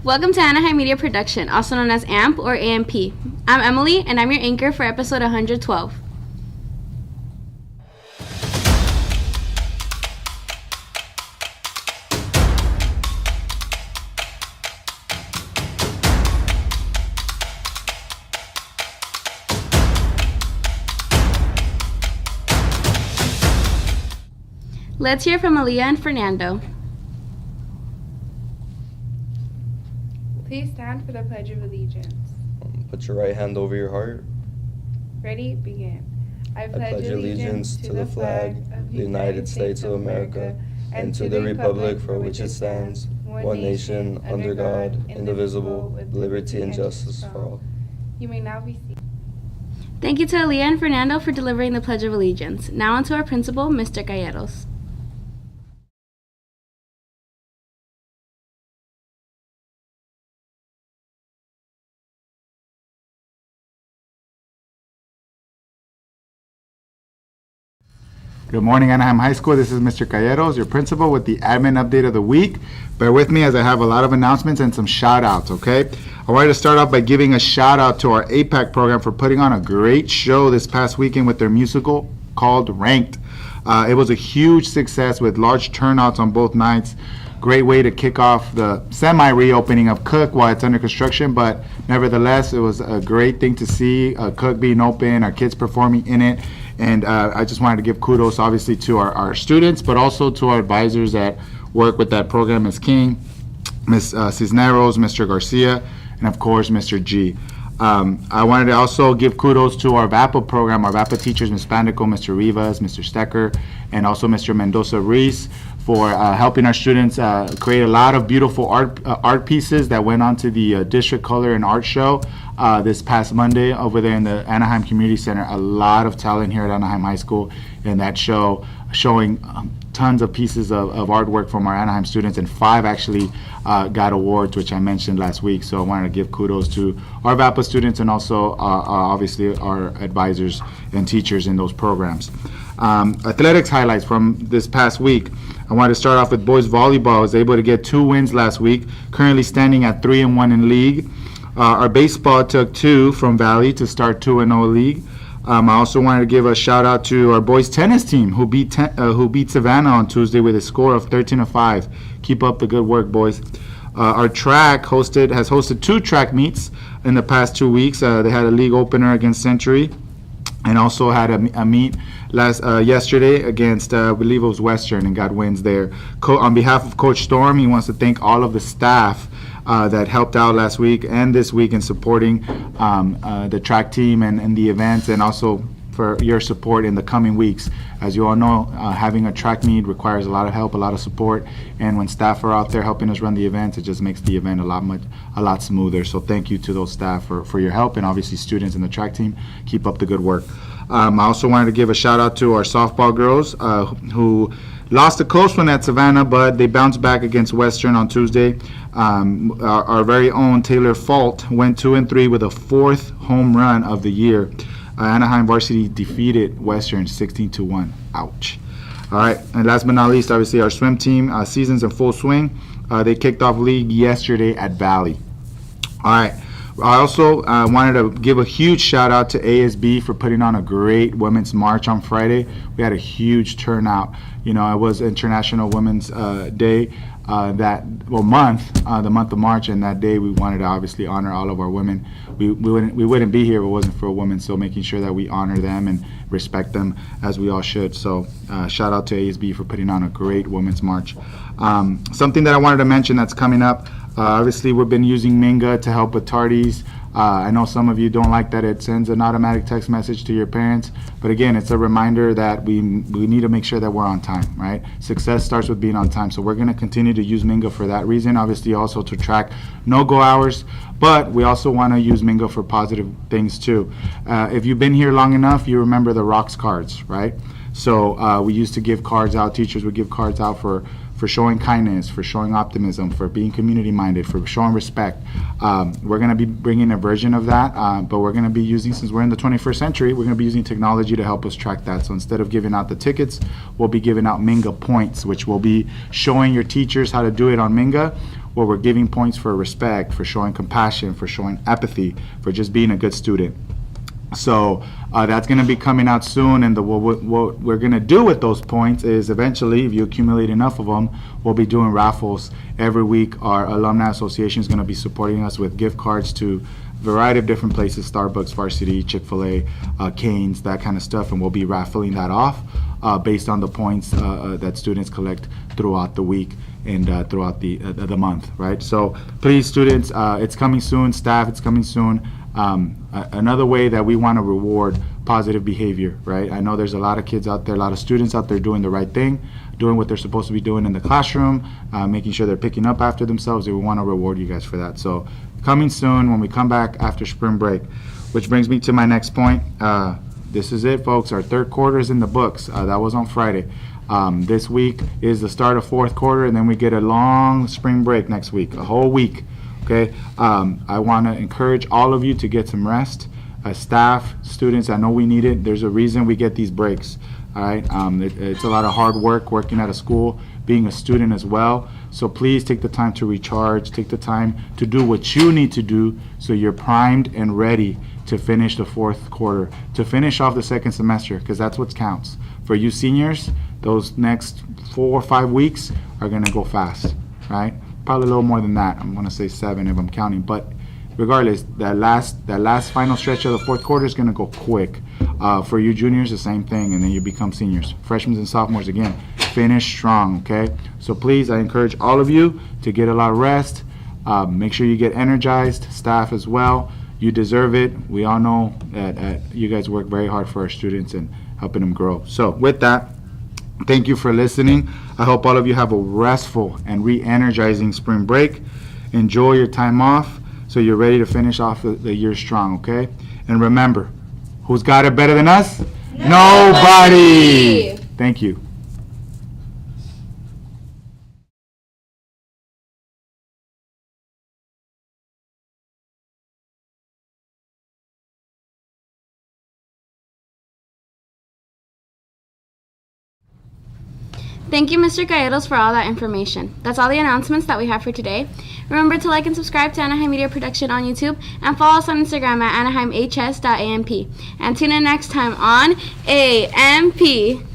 Welcome to Anaheim Media Production, also known as AMP or AMP. I'm Emily, and I'm your anchor for episode 112. Let's hear from Aaliyah and Fernando. Please stand for the Pledge of Allegiance. Put your right hand over your heart. Ready? Begin. I pledge allegiance to the flag of the United States of America and to the republic for which it stands, one nation, under God, indivisible, with liberty and justice for all. You may now be seated. Thank you to Aaliyah and Fernando for delivering the Pledge of Allegiance. Now on to our principal, Mr. Galleros. Good morning, Anaheim High School. This is Mr. Calleros, your principal, with the admin update of the week. Bear with me as I have a lot of announcements and some shout-outs, okay? I wanted to start off by giving a shout-out to our APAC program for putting on a great show this past weekend with their musical called Ranked. It was a huge success with large turnouts on both nights. Great way to kick off the semi-reopening of Cook while it's under construction, but nevertheless, it was a great thing to see Cook being open, our kids performing in it. And I just wanted to give kudos, obviously, to our students, but also to our advisors that work with that program, Ms. King, Ms. Cisneros, Mr. Garcia, and, of course, Mr. G. I wanted to also give kudos to our VAPA program, our VAPA teachers, Ms. Bandico, Mr. Rivas, Mr. Stecker, and also Mr. Mendoza-Reese for helping our students create a lot of beautiful art pieces that went on to the District Color and Art Show this past Monday over there in the Anaheim Community Center. A lot of talent here at Anaheim High School in that show, showing tons of pieces of artwork from our Anaheim students, and 5 actually got awards, which I mentioned last week. So I wanted to give kudos to our VAPA students and also obviously our advisors and teachers in those programs. Athletics highlights from this past week. I wanted to start off with boys volleyball. I was able to get 2 wins last week, currently standing at 3-1 in league. Our baseball took 2 from Valley to start 2-0 league. I also wanted to give a shout out to our boys tennis team who beat Savannah on Tuesday with a score of 13-5. Keep up the good work, boys. Our track has hosted 2 track meets in the past 2 weeks. They had a league opener against Century, and also had a meet yesterday against, I believe it was Western, and got wins there. On behalf of Coach Storm, he wants to thank all of the staff that helped out last week and this week in supporting the track team and the events, and also for your support in the coming weeks. As you all know, having a track meet requires a lot of help, a lot of support, and when staff are out there helping us run the events, it just makes the event a lot smoother. So thank you to those staff for your help, and obviously students in the track team. Keep up the good work. I also wanted to give a shout out to our softball girls who lost a close one at Savannah, but they bounced back against Western on Tuesday. Our very own Taylor Fault went 2-3 with a 4th home run of the year. Anaheim varsity defeated Western 16-1. Ouch. All right, and last but not least, obviously our swim team, season's in full swing. They kicked off league yesterday at Valley. All right. I also wanted to give a huge shout out to ASB for putting on a great Women's March on Friday. We had a huge turnout. You know, it was International Women's Day the month of March, and that day we wanted to obviously honor all of our women. We wouldn't be here if it wasn't for women, so making sure that we honor them and respect them as we all should. So shout out to ASB for putting on a great Women's March. Something that I wanted to mention that's coming up, obviously we've been using Minga to help with tardies. I know some of you don't like that it sends an automatic text message to your parents, but again, it's a reminder that we need to make sure that we're on time, right? Success starts with being on time, so we're going to continue to use Minga for that reason, obviously also to track no-go hours, but we also want to use Minga for positive things too. If you've been here long enough, you remember the Rocks cards, right? So we used to give cards out, teachers would give cards out for showing kindness, for showing optimism, for being community-minded, for showing respect. We're going to be bringing a version of that, but we're going to be using, since we're in the 21st century, we're going to be using technology to help us track that. So instead of giving out the tickets, we'll be giving out Minga points, which will be showing your teachers how to do it on Minga, where we're giving points for respect, for showing compassion, for showing empathy, for just being a good student. So that's going to be coming out soon, and what we're going to do with those points is eventually, if you accumulate enough of them, we'll be doing raffles every week. Our alumni association is going to be supporting us with gift cards to a variety of different places: Starbucks, Varsity, Chick-fil-A, Cane's, that kind of stuff, and we'll be raffling that off based on the points that students collect throughout the week and throughout the month, right? So please, students, it's coming soon. Staff, it's coming soon. Another way that we want to reward positive behavior, right? I know there's a lot of kids out there, a lot of students out there doing the right thing, doing what they're supposed to be doing in the classroom, making sure they're picking up after themselves, and we want to reward you guys for that. So coming soon when we come back after spring break, which brings me to my next point. This is it, folks. Our third quarter is in the books. That was on Friday. This week is the start of fourth quarter, and then we get a long spring break next week, a whole week. Okay, I want to encourage all of you to get some rest. Staff, students, I know we need it. There's a reason we get these breaks. All right, it's a lot of hard work working at a school, being a student as well. So please take the time to recharge. Take the time to do what you need to do so you're primed and ready to finish the fourth quarter, to finish off the second semester, because that's what counts. For you seniors, those next 4 or 5 weeks are going to go fast, right? Probably a little more than that. I'm going to say 7 if I'm counting. But regardless, that last final stretch of the fourth quarter is going to go quick. For you juniors, the same thing, and then you become seniors. Freshmen and sophomores, again, finish strong, okay? So please, I encourage all of you to get a lot of rest. Make sure you get energized, staff as well. You deserve it. We all know that you guys work very hard for our students and helping them grow. So with that, thank you for listening. I hope all of you have a restful and re-energizing spring break. Enjoy your time off so you're ready to finish off the year strong, okay? And remember, who's got it better than us? Nobody! Thank you. Thank you, Mr. Gallegos, for all that information. That's all the announcements that we have for today. Remember to like and subscribe to Anaheim Media Production on YouTube and follow us on Instagram at anaheimhs.amp. And tune in next time on AMP.